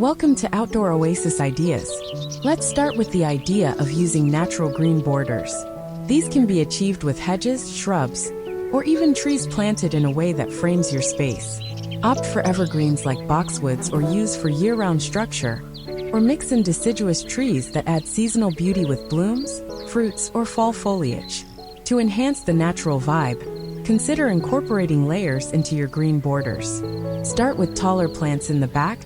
Welcome to Outdoor Oasis Ideas. Let's start with the idea of using natural green borders. These can be achieved with hedges, shrubs, or even trees planted in a way that frames your space. Opt for evergreens like boxwoods or use for year-round structure, or mix in deciduous trees that add seasonal beauty with blooms, fruits, or fall foliage. To enhance the natural vibe, consider incorporating layers into your green borders. Start with taller plants in the back,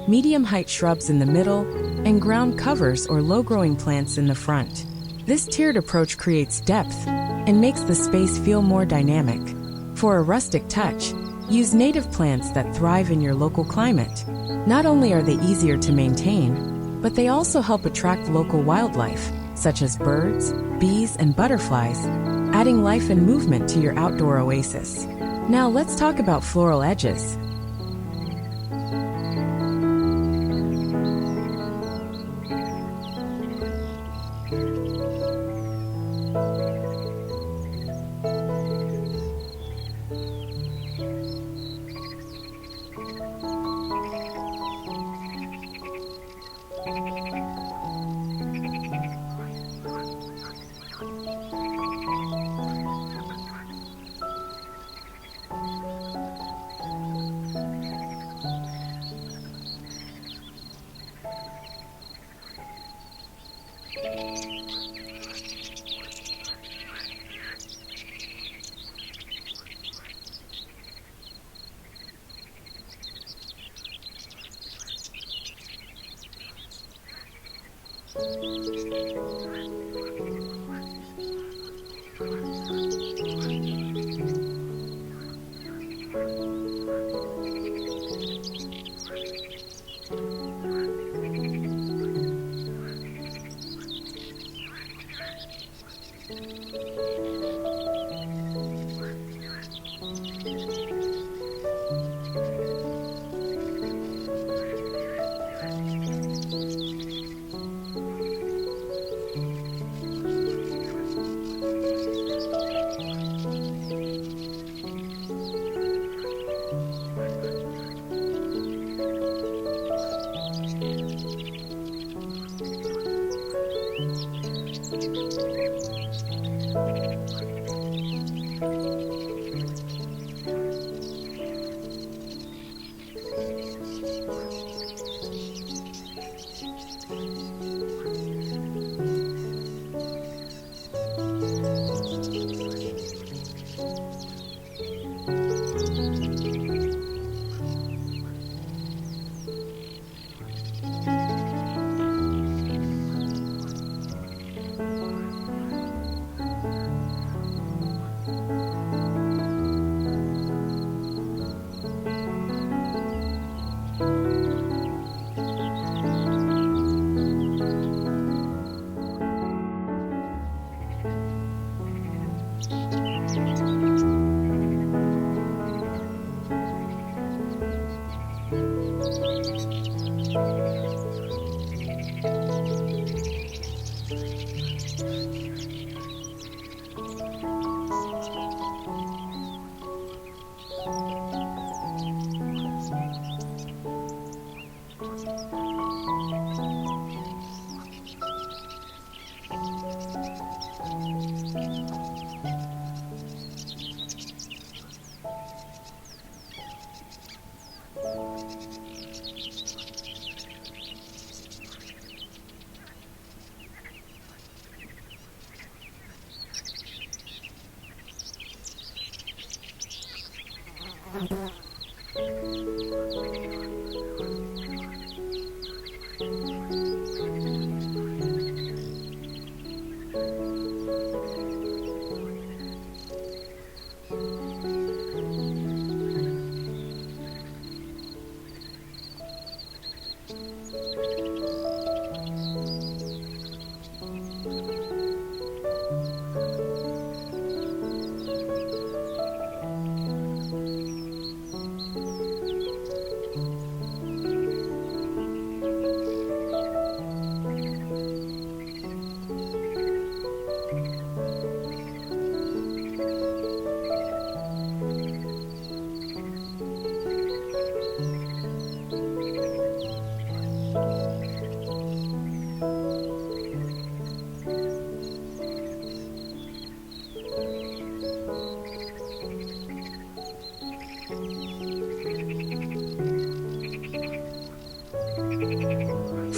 medium-height shrubs in the middle, and ground covers or low-growing plants in the front. This tiered approach creates depth and makes the space feel more dynamic. For a rustic touch, use native plants that thrive in your local climate. Not only are they easier to maintain, but they also help attract local wildlife, such as birds, bees, and butterflies, adding life and movement to your outdoor oasis. Now let's talk about floral edges.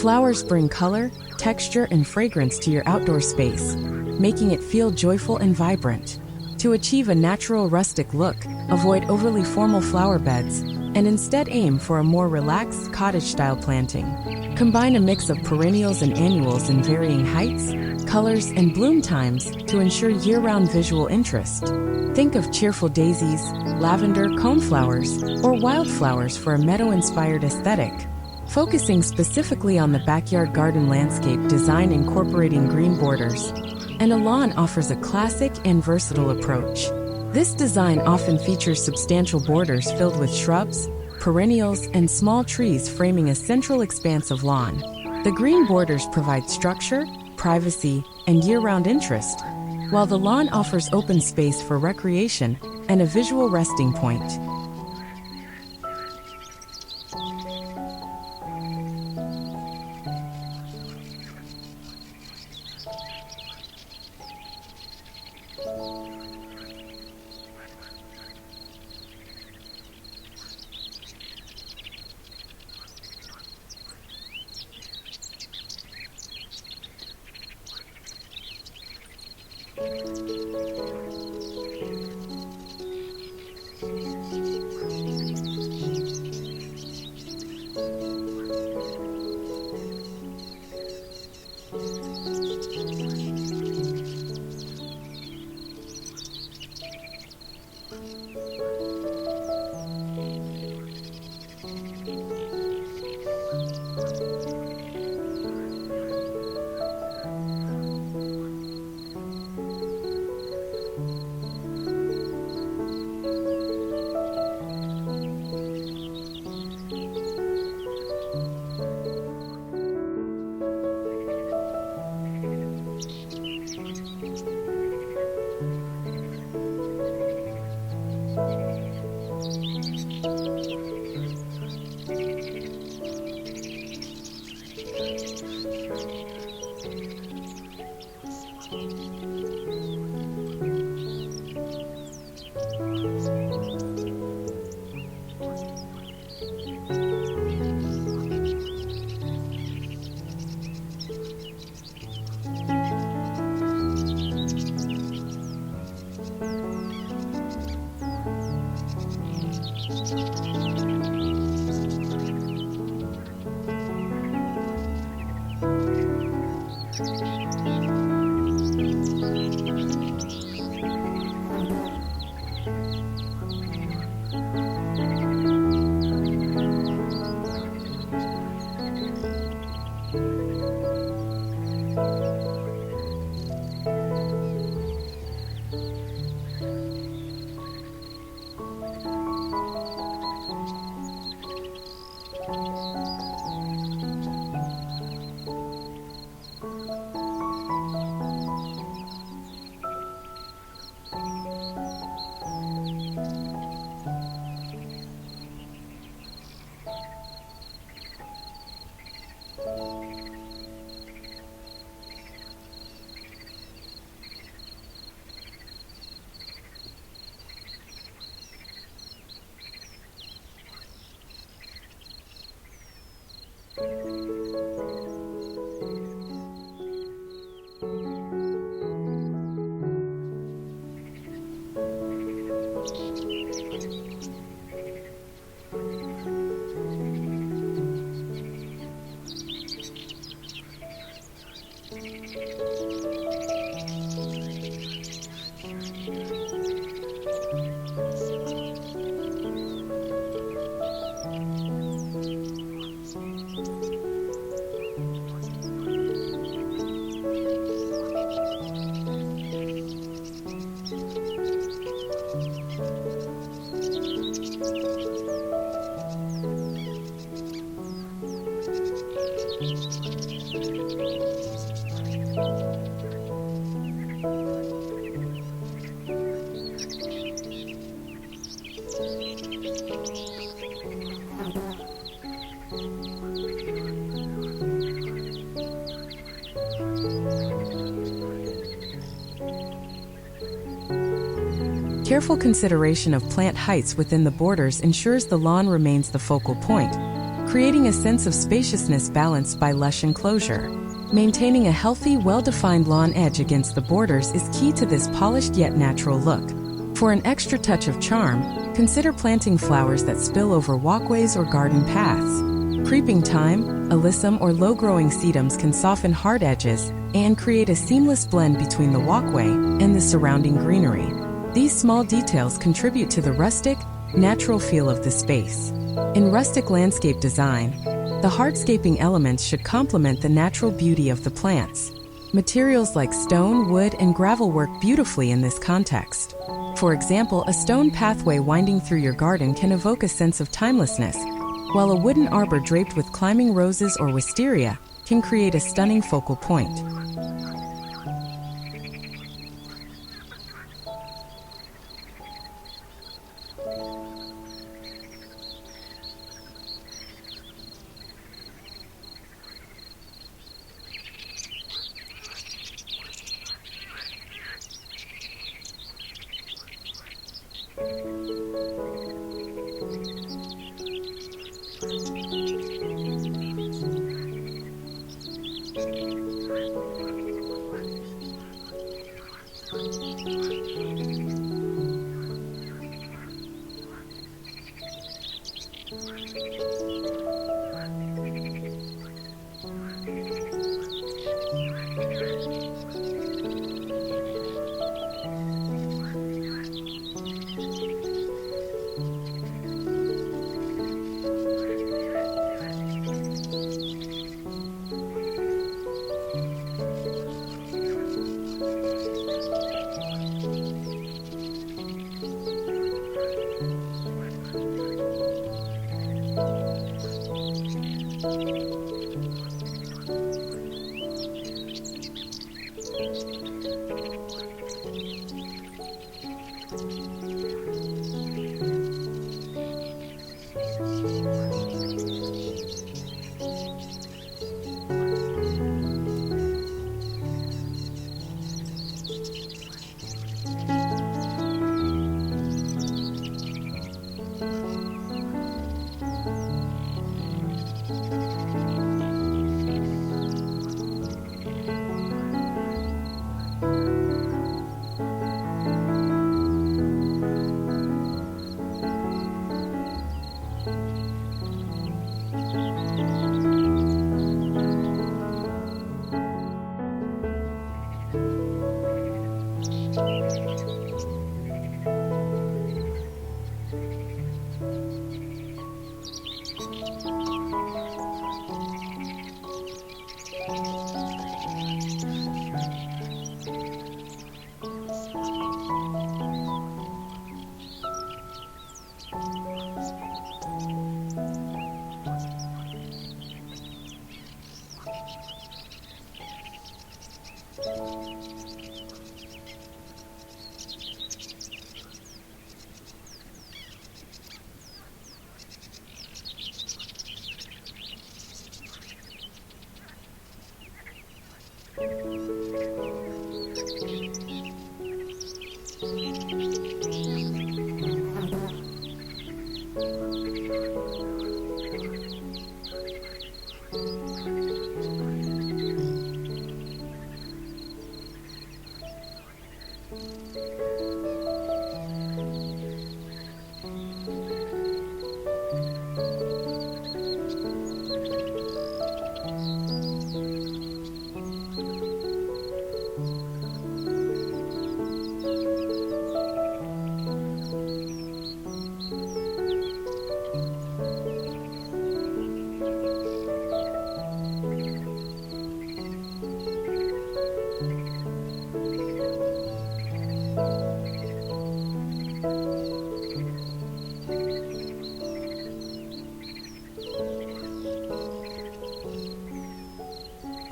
Flowers bring color, texture, and fragrance to your outdoor space, making it feel joyful and vibrant. To achieve a natural rustic look, avoid overly formal flower beds and instead aim for a more relaxed cottage-style planting. Combine a mix of perennials and annuals in varying heights, colors, and bloom times to ensure year-round visual interest. Think of cheerful daisies, lavender, coneflowers, or wildflowers for a meadow-inspired aesthetic. Focusing specifically on the backyard garden landscape design incorporating green borders, and a lawn offers a classic and versatile approach. This design often features substantial borders filled with shrubs, perennials, and small trees framing a central expanse of lawn. The green borders provide structure, privacy, and year-round interest, while the lawn offers open space for recreation and a visual resting point. Careful consideration of plant heights within the borders ensures the lawn remains the focal point, creating a sense of spaciousness balanced by lush enclosure. Maintaining a healthy, well-defined lawn edge against the borders is key to this polished yet natural look. For an extra touch of charm, consider planting flowers that spill over walkways or garden paths. Creeping thyme, alyssum, or low-growing sedums can soften hard edges and create a seamless blend between the walkway and the surrounding greenery. These small details contribute to the rustic, natural feel of the space. In rustic landscape design, the hardscaping elements should complement the natural beauty of the plants. Materials like stone, wood, and gravel work beautifully in this context. For example, a stone pathway winding through your garden can evoke a sense of timelessness, while a wooden arbor draped with climbing roses or wisteria can create a stunning focal point.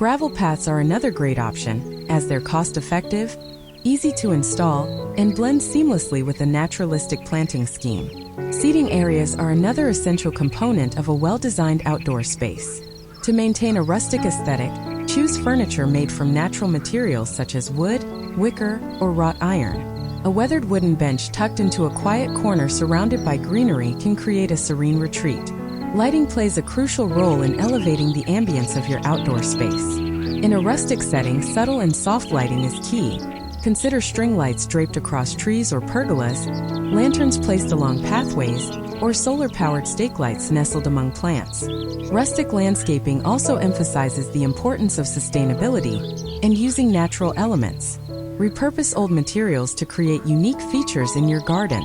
Gravel paths are another great option, as they're cost-effective, easy to install, and blend seamlessly with a naturalistic planting scheme. Seating areas are another essential component of a well-designed outdoor space. To maintain a rustic aesthetic, choose furniture made from natural materials such as wood, wicker, or wrought iron. A weathered wooden bench tucked into a quiet corner surrounded by greenery can create a serene retreat. Lighting plays a crucial role in elevating the ambience of your outdoor space. In a rustic setting, subtle and soft lighting is key. Consider string lights draped across trees or pergolas, lanterns placed along pathways, or solar-powered stake lights nestled among plants. Rustic landscaping also emphasizes the importance of sustainability and using natural elements. Repurpose old materials to create unique features in your garden.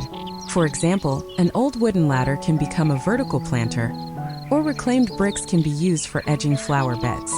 For example, an old wooden ladder can become a vertical planter, or reclaimed bricks can be used for edging flower beds.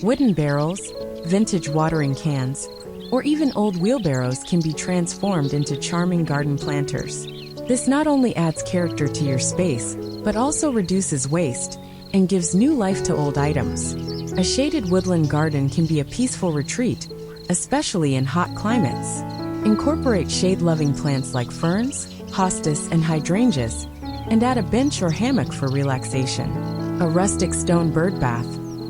Wooden barrels, vintage watering cans, or even old wheelbarrows can be transformed into charming garden planters. This not only adds character to your space, but also reduces waste and gives new life to old items. A shaded woodland garden can be a peaceful retreat, especially in hot climates. Incorporate shade-loving plants like ferns, hostas, and hydrangeas, and add a bench or hammock for relaxation. A rustic stone bird bath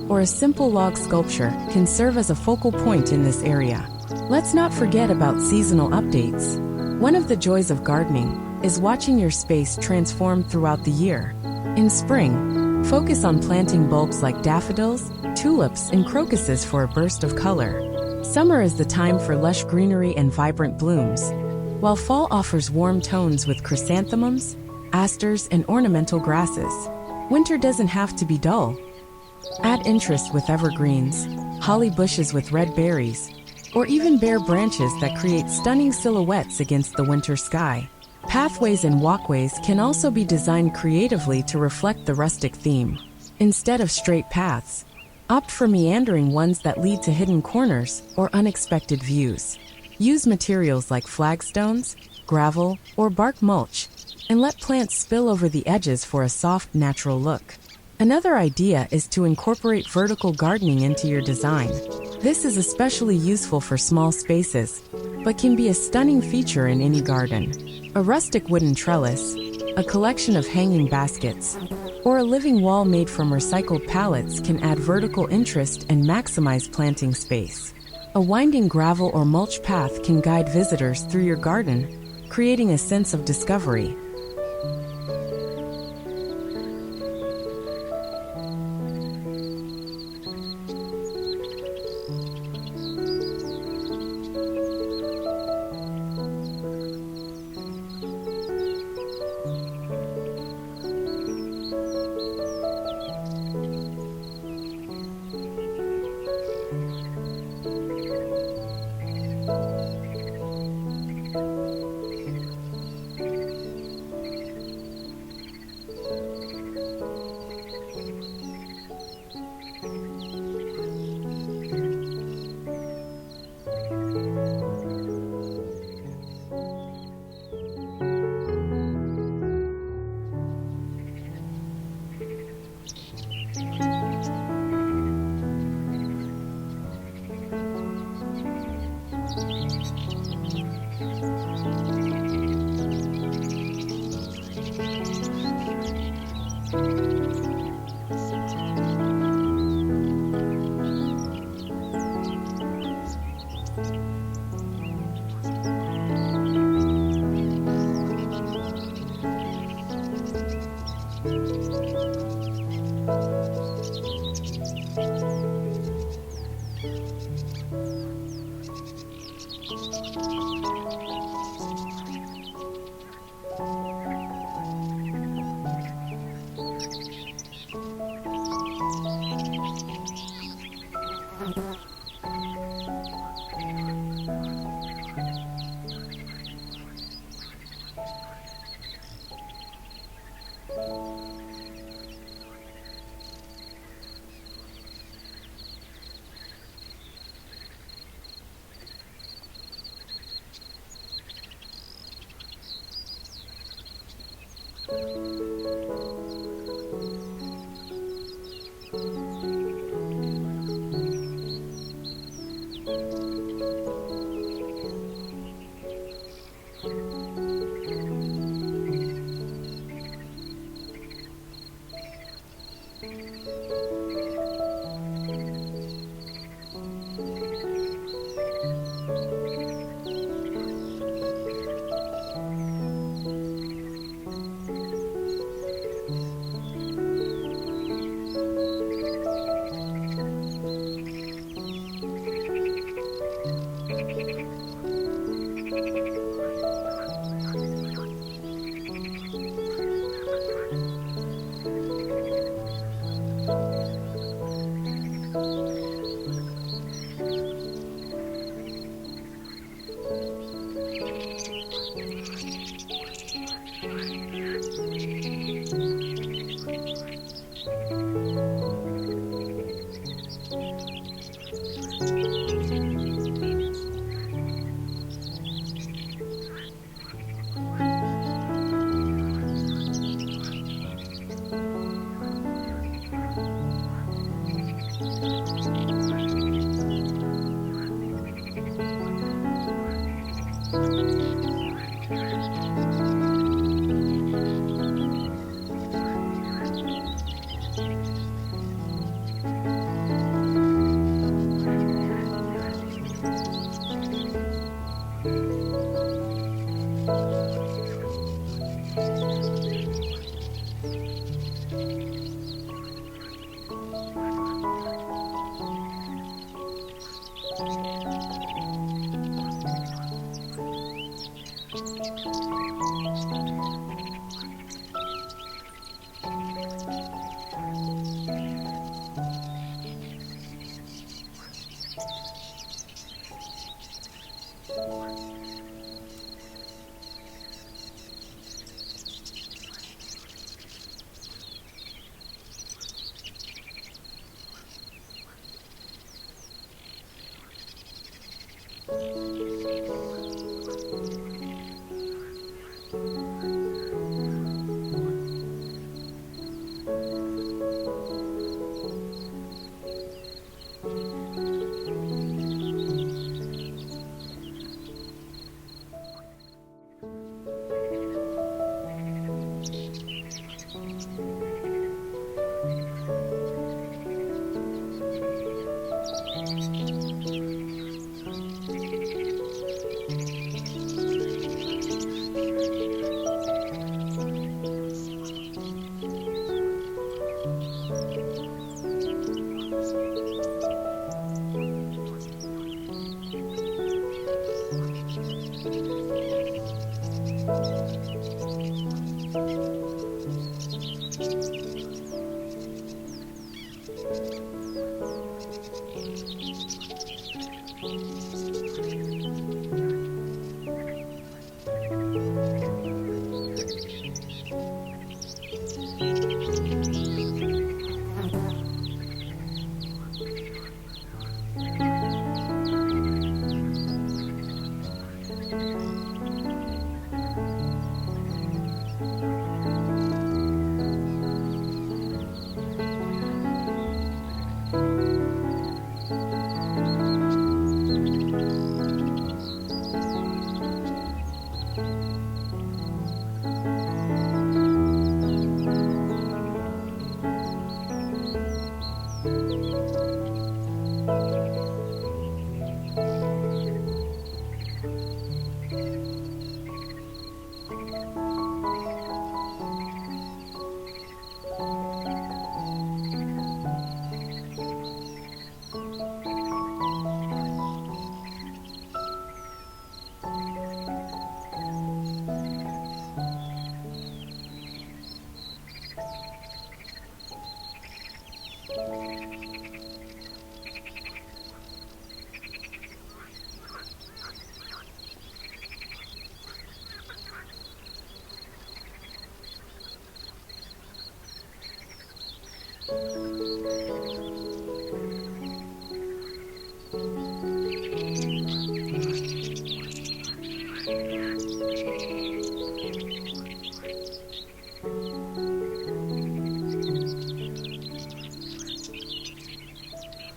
or a simple log sculpture can serve as a focal point in this area. Let's not forget about seasonal updates. One of the joys of gardening is watching your space transform throughout the year. In spring, focus on planting bulbs like daffodils, tulips, and crocuses for a burst of color. Summer is the time for lush greenery and vibrant blooms, while fall offers warm tones with chrysanthemums, asters, and ornamental grasses. Winter doesn't have to be dull. Add interest with evergreens, holly bushes with red berries, or even bare branches that create stunning silhouettes against the winter sky. Pathways and walkways can also be designed creatively to reflect the rustic theme. Instead of straight paths, opt for meandering ones that lead to hidden corners or unexpected views. Use materials like flagstones, gravel, or bark mulch, and let plants spill over the edges for a soft, natural look. Another idea is to incorporate vertical gardening into your design. This is especially useful for small spaces, but can be a stunning feature in any garden. A rustic wooden trellis, a collection of hanging baskets, or a living wall made from recycled pallets can add vertical interest and maximize planting space. A winding gravel or mulch path can guide visitors through your garden, creating a sense of discovery.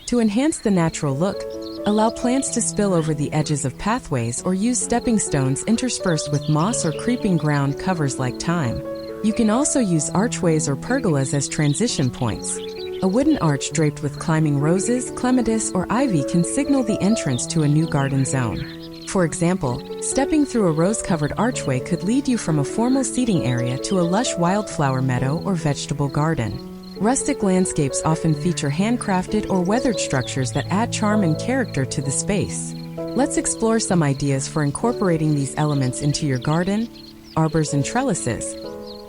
To enhance the natural look, allow plants to spill over the edges of pathways or use stepping stones interspersed with moss or creeping ground covers like thyme. You can also use archways or pergolas as transition points. A wooden arch draped with climbing roses, clematis, or ivy can signal the entrance to a new garden zone. For example, stepping through a rose-covered archway could lead you from a formal seating area to a lush wildflower meadow or vegetable garden. Rustic landscapes often feature handcrafted or weathered structures that add charm and character to the space. Let's explore some ideas for incorporating these elements into your garden. Arbors and trellises.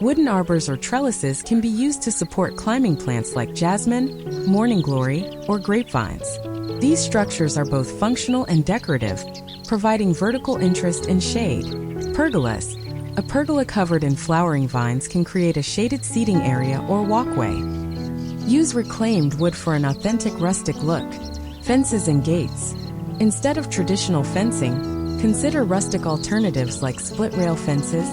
Wooden arbors or trellises can be used to support climbing plants like jasmine, morning glory, or grapevines. These structures are both functional and decorative, providing vertical interest and shade. Pergolas. A pergola covered in flowering vines can create a shaded seating area or walkway. Use reclaimed wood for an authentic rustic look. Fences and gates. Instead of traditional fencing, consider rustic alternatives like split-rail fences,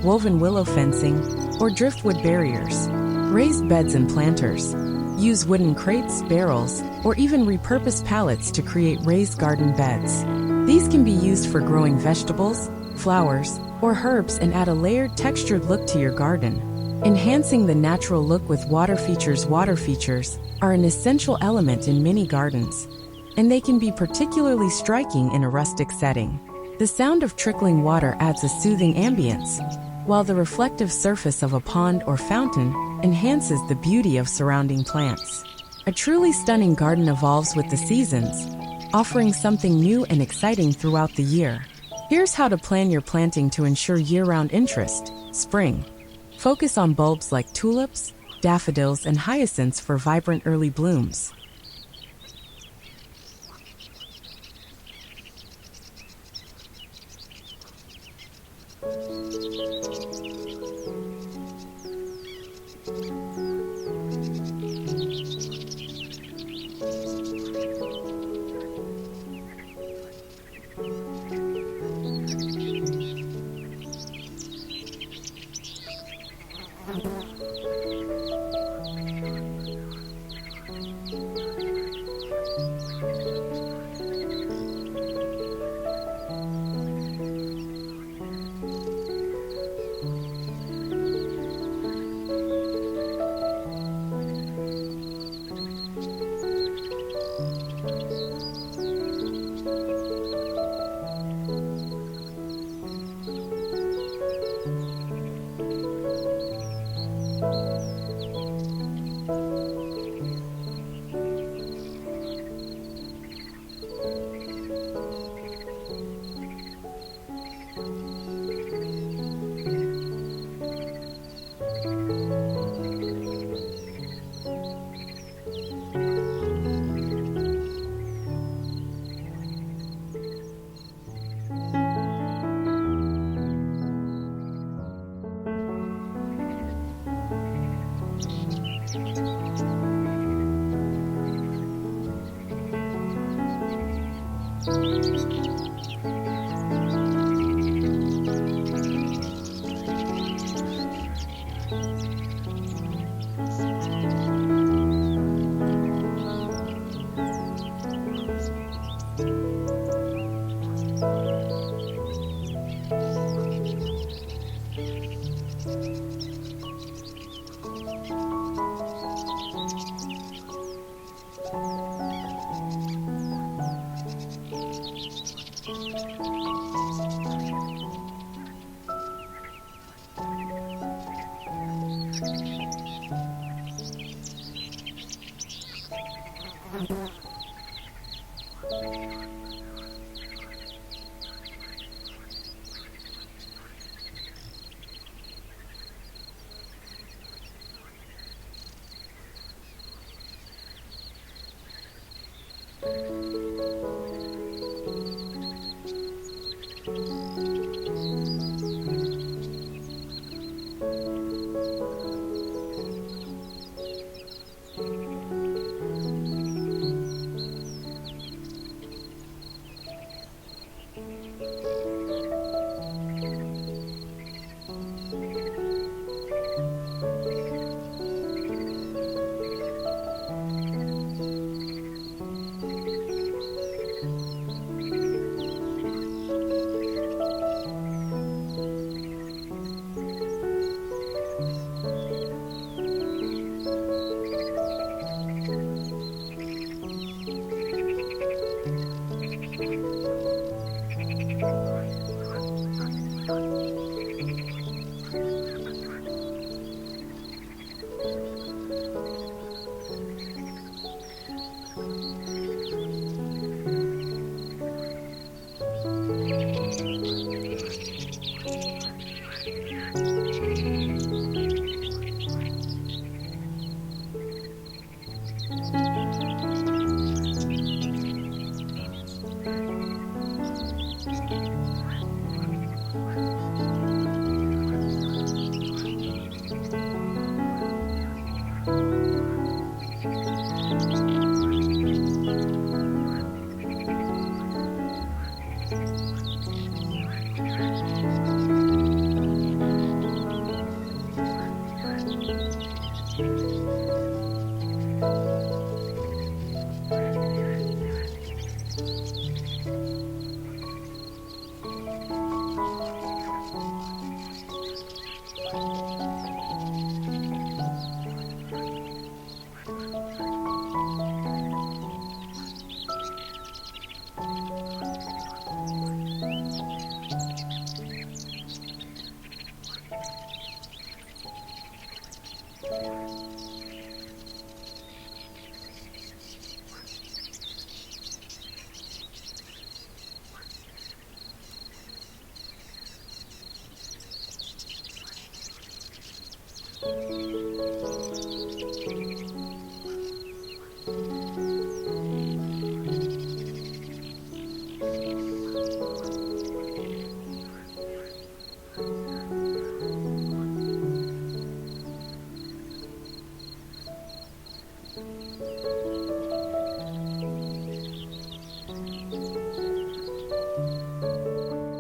woven willow fencing, or driftwood barriers. Raised beds and planters. Use wooden crates, barrels, or even repurposed pallets to create raised garden beds. These can be used for growing vegetables, flowers, or herbs and add a layered, textured look to your garden. Enhancing the natural look with water features. Water features are an essential element in many gardens, and they can be particularly striking in a rustic setting. The sound of trickling water adds a soothing ambience, while the reflective surface of a pond or fountain enhances the beauty of surrounding plants. A truly stunning garden evolves with the seasons, offering something new and exciting throughout the year. Here's how to plan your planting to ensure year-round interest. Spring. Focus on bulbs like tulips, daffodils, and hyacinths for vibrant early blooms.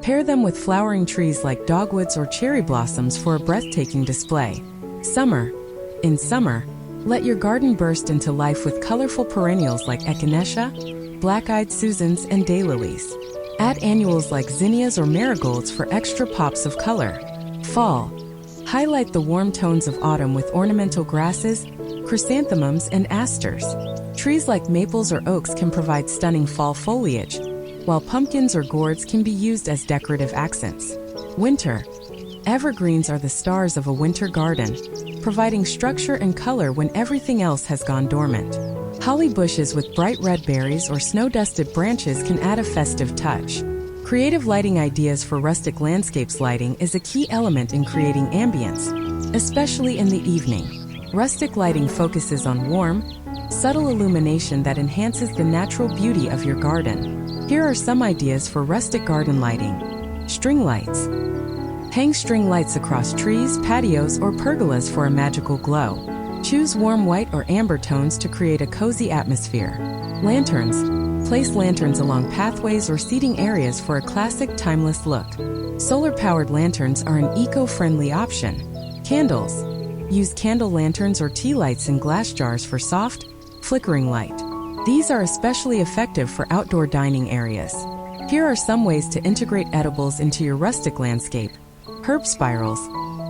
Pair them with flowering trees like dogwoods or cherry blossoms for a breathtaking display. Summer. In summer, let your garden burst into life with colorful perennials like echinacea, black-eyed Susans, and daylilies. Add annuals like zinnias or marigolds for extra pops of color. Fall. Highlight the warm tones of autumn with ornamental grasses, chrysanthemums, and asters. Trees like maples or oaks can provide stunning fall foliage, while pumpkins or gourds can be used as decorative accents. Winter. Evergreens are the stars of a winter garden, providing structure and color when everything else has gone dormant. Holly bushes with bright red berries or snow-dusted branches can add a festive touch. Creative lighting ideas for rustic landscapes. Lighting is a key element in creating ambience, especially in the evening. Rustic lighting focuses on warm, subtle illumination that enhances the natural beauty of your garden. Here are some ideas for rustic garden lighting. String lights. Hang string lights across trees, patios, or pergolas for a magical glow. Choose warm white or amber tones to create a cozy atmosphere. Lanterns. Place lanterns along pathways or seating areas for a classic, timeless look. Solar-powered lanterns are an eco-friendly option. Candles. Use candle lanterns or tea lights in glass jars for soft, flickering light. These are especially effective for outdoor dining areas. Here are some ways to integrate edibles into your rustic landscape. Herb spirals.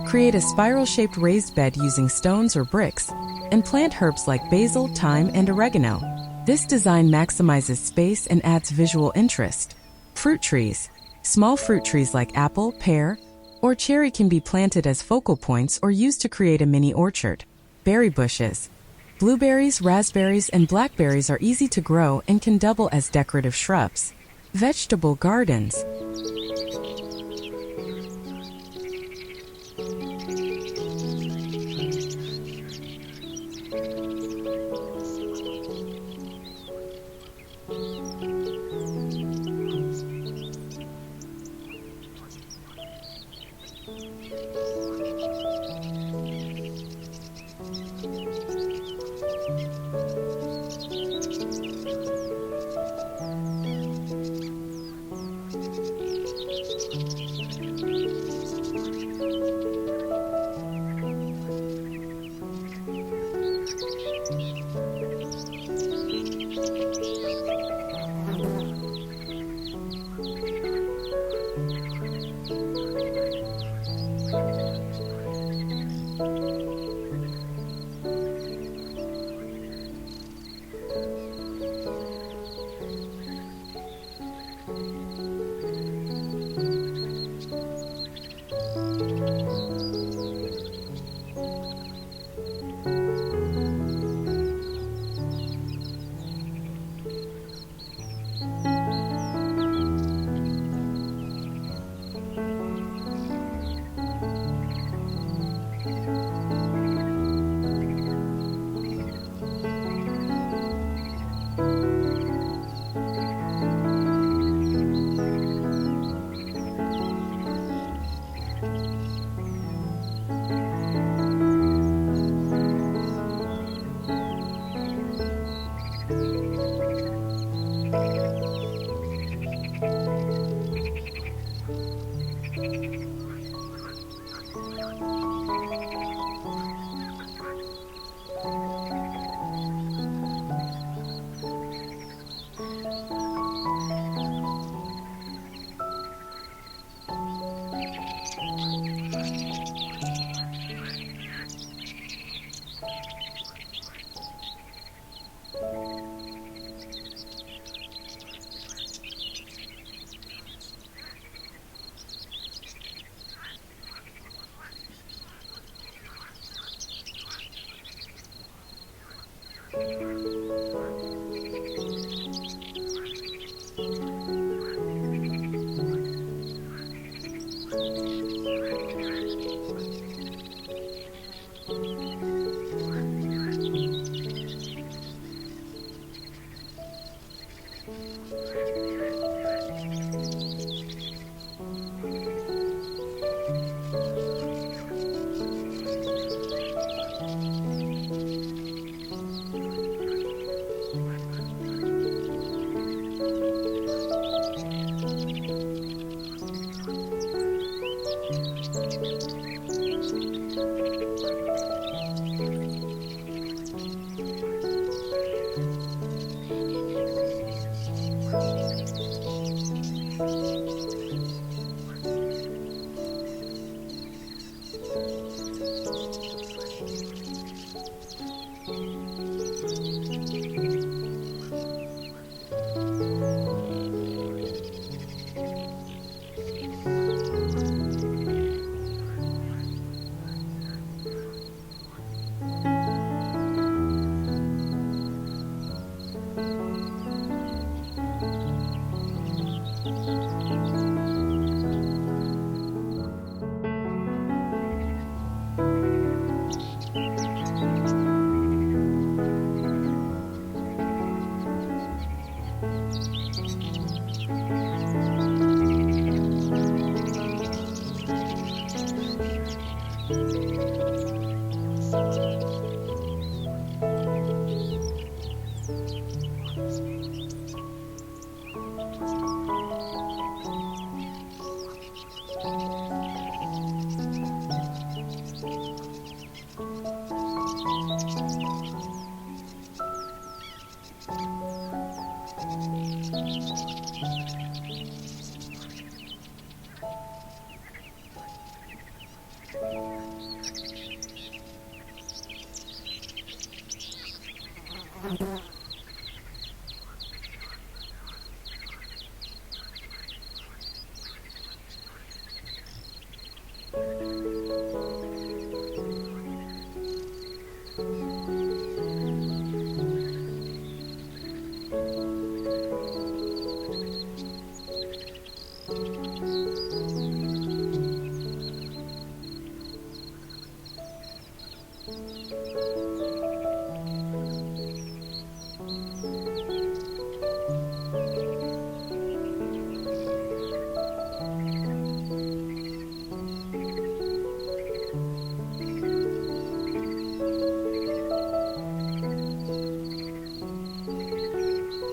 Create a spiral-shaped raised bed using stones or bricks, and plant herbs like basil, thyme, and oregano. This design maximizes space and adds visual interest. Fruit trees. Small fruit trees like apple, pear, or cherry can be planted as focal points or used to create a mini orchard. Berry bushes. Blueberries, raspberries, and blackberries are easy to grow and can double as decorative shrubs. Vegetable gardens.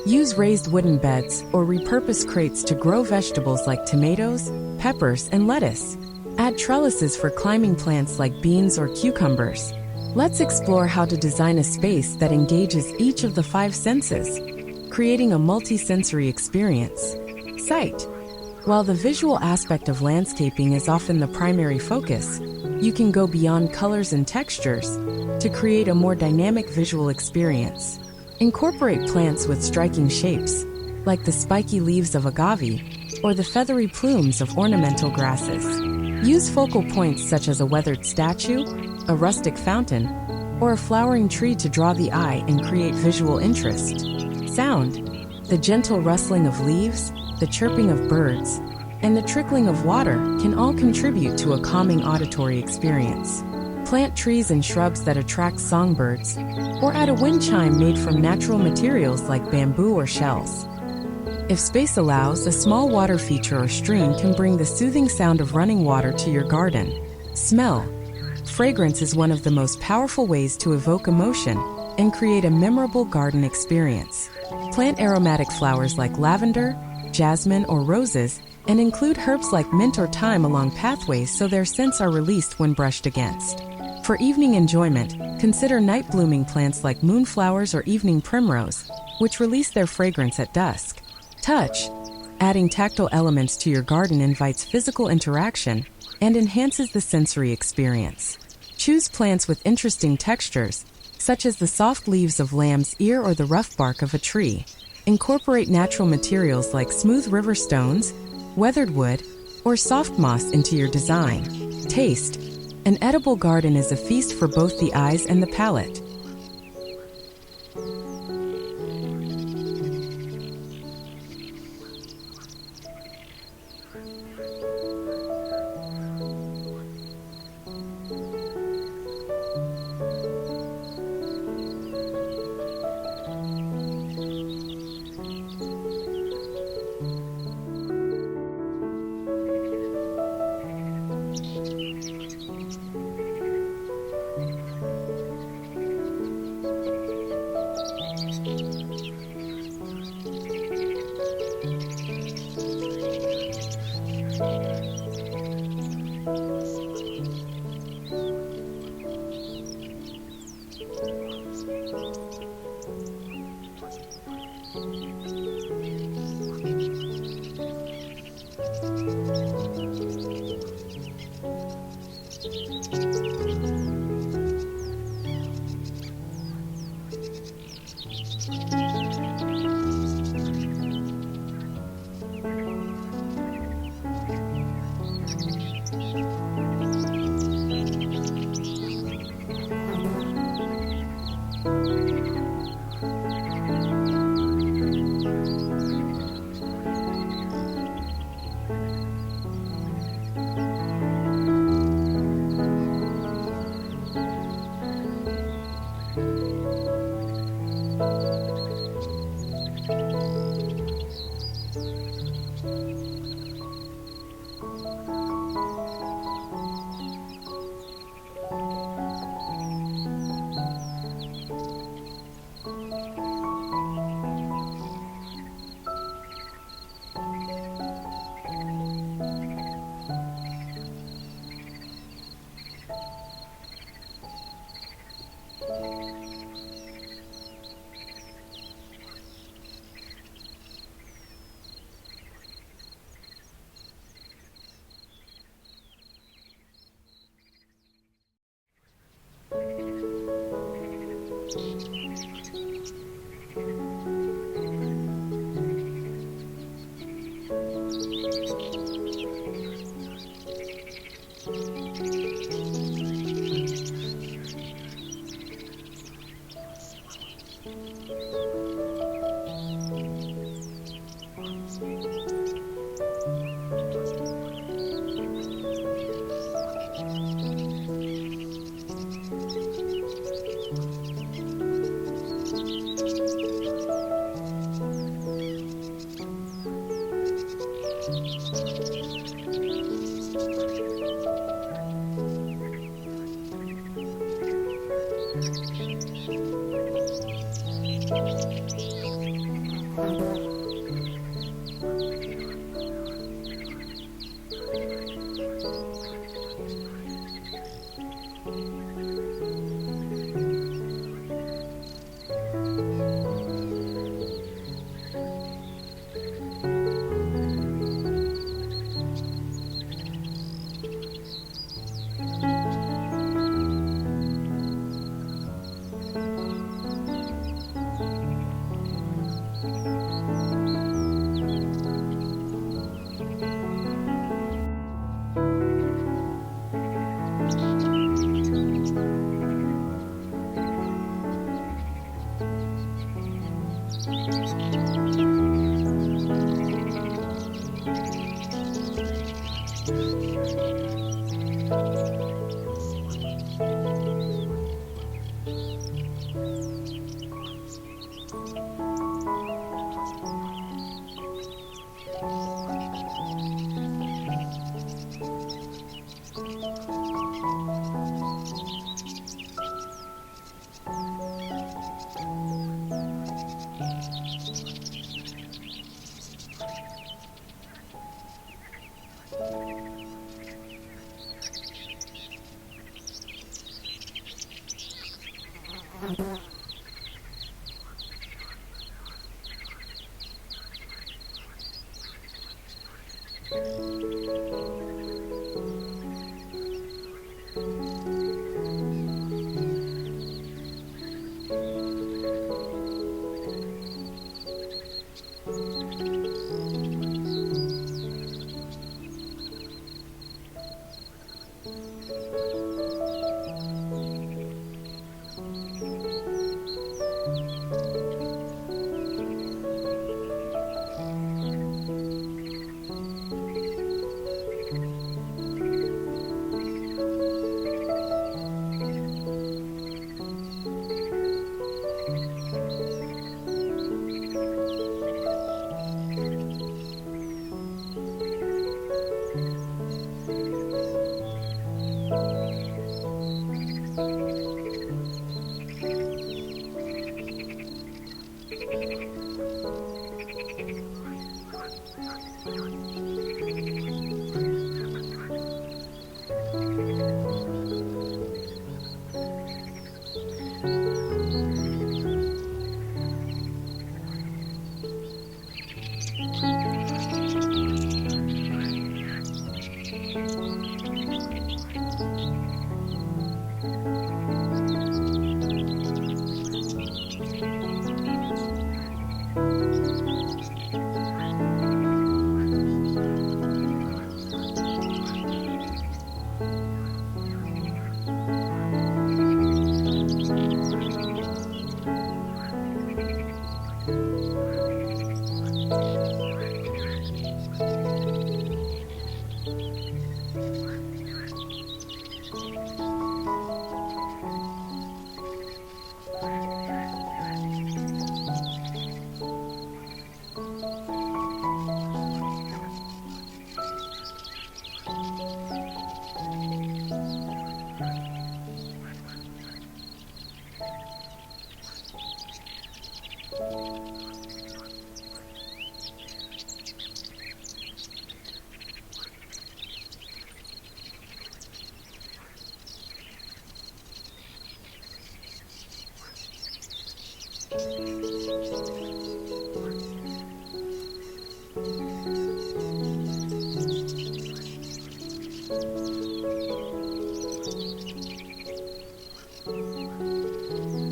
Use raised wooden beds or repurpose crates to grow vegetables like tomatoes, peppers, and lettuce. Add trellises for climbing plants like beans or cucumbers. Let's explore how to design a space that engages each of the 5 senses, creating a multi-sensory experience. Sight. While the visual aspect of landscaping is often the primary focus, you can go beyond colors and textures to create a more dynamic visual experience. Incorporate plants with striking shapes, like the spiky leaves of agave or the feathery plumes of ornamental grasses. Use focal points such as a weathered statue, a rustic fountain, or a flowering tree to draw the eye and create visual interest. Sound. The gentle rustling of leaves, the chirping of birds, and the trickling of water can all contribute to a calming auditory experience. Plant trees and shrubs that attract songbirds, or add a wind chime made from natural materials like bamboo or shells. If space allows, a small water feature or stream can bring the soothing sound of running water to your garden. Smell. Fragrance is one of the most powerful ways to evoke emotion and create a memorable garden experience. Plant aromatic flowers like lavender, jasmine, or roses, and include herbs like mint or thyme along pathways so their scents are released when brushed against. For evening enjoyment, consider night blooming plants like moonflowers or evening primrose, which release their fragrance at dusk. Touch. Adding tactile elements to your garden invites physical interaction and enhances the sensory experience. Choose plants with interesting textures, such as the soft leaves of lamb's ear or the rough bark of a tree. Incorporate natural materials like smooth river stones, weathered wood, or soft moss into your design. Taste. An edible garden is a feast for both the eyes and the palate.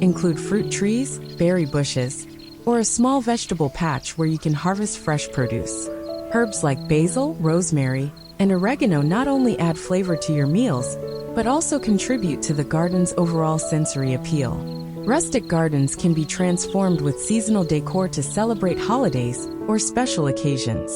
Include fruit trees, berry bushes, or a small vegetable patch where you can harvest fresh produce. Herbs like basil, rosemary, and oregano not only add flavor to your meals, but also contribute to the garden's overall sensory appeal. Rustic gardens can be transformed with seasonal decor to celebrate holidays or special occasions.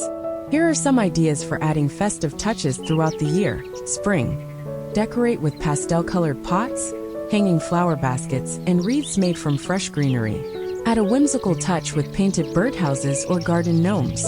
Here are some ideas for adding festive touches throughout the year. Spring. Decorate with pastel-colored pots, hanging flower baskets, and wreaths made from fresh greenery. Add a whimsical touch with painted birdhouses or garden gnomes.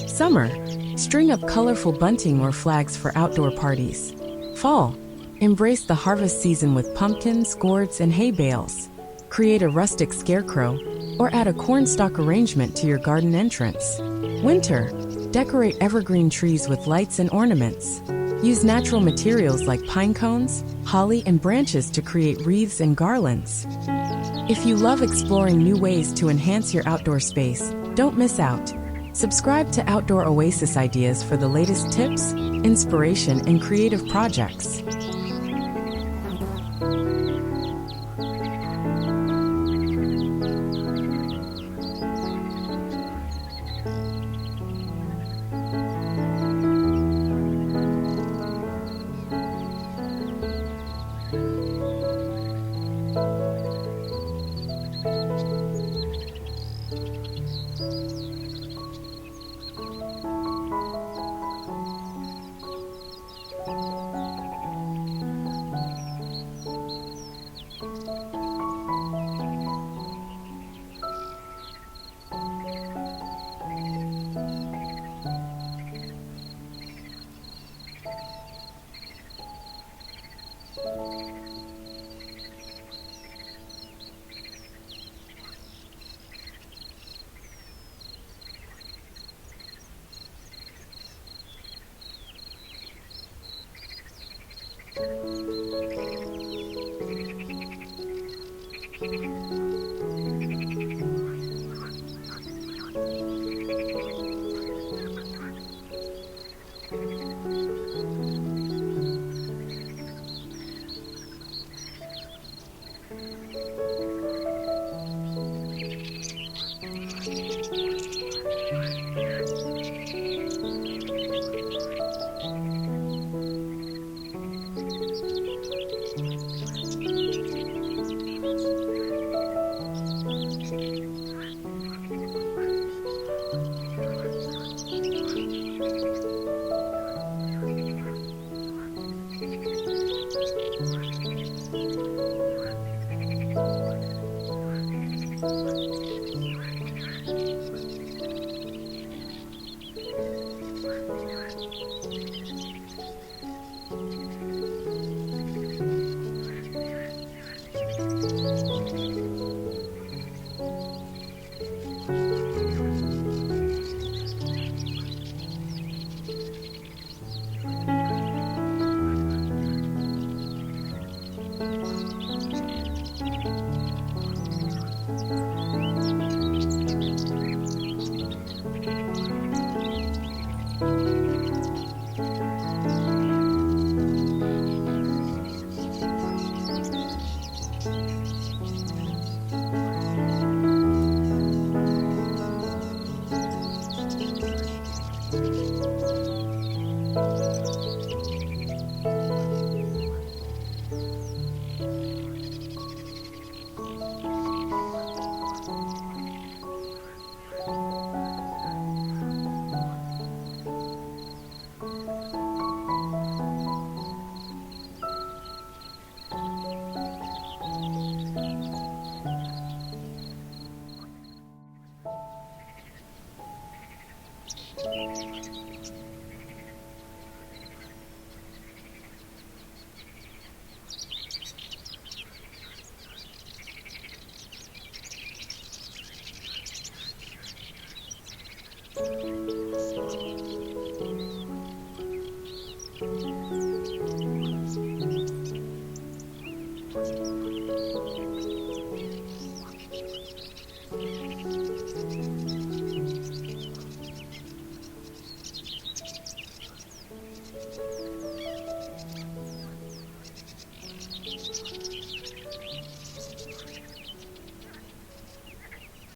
Summer. String up colorful bunting or flags for outdoor parties. Fall. Embrace the harvest season with pumpkins, gourds, and hay bales. Create a rustic scarecrow, or add a cornstalk arrangement to your garden entrance. Winter. Decorate evergreen trees with lights and ornaments. Use natural materials like pine cones, holly, and branches to create wreaths and garlands. If you love exploring new ways to enhance your outdoor space, don't miss out. Subscribe to Outdoor Oasis Ideas for the latest tips, inspiration, and creative projects.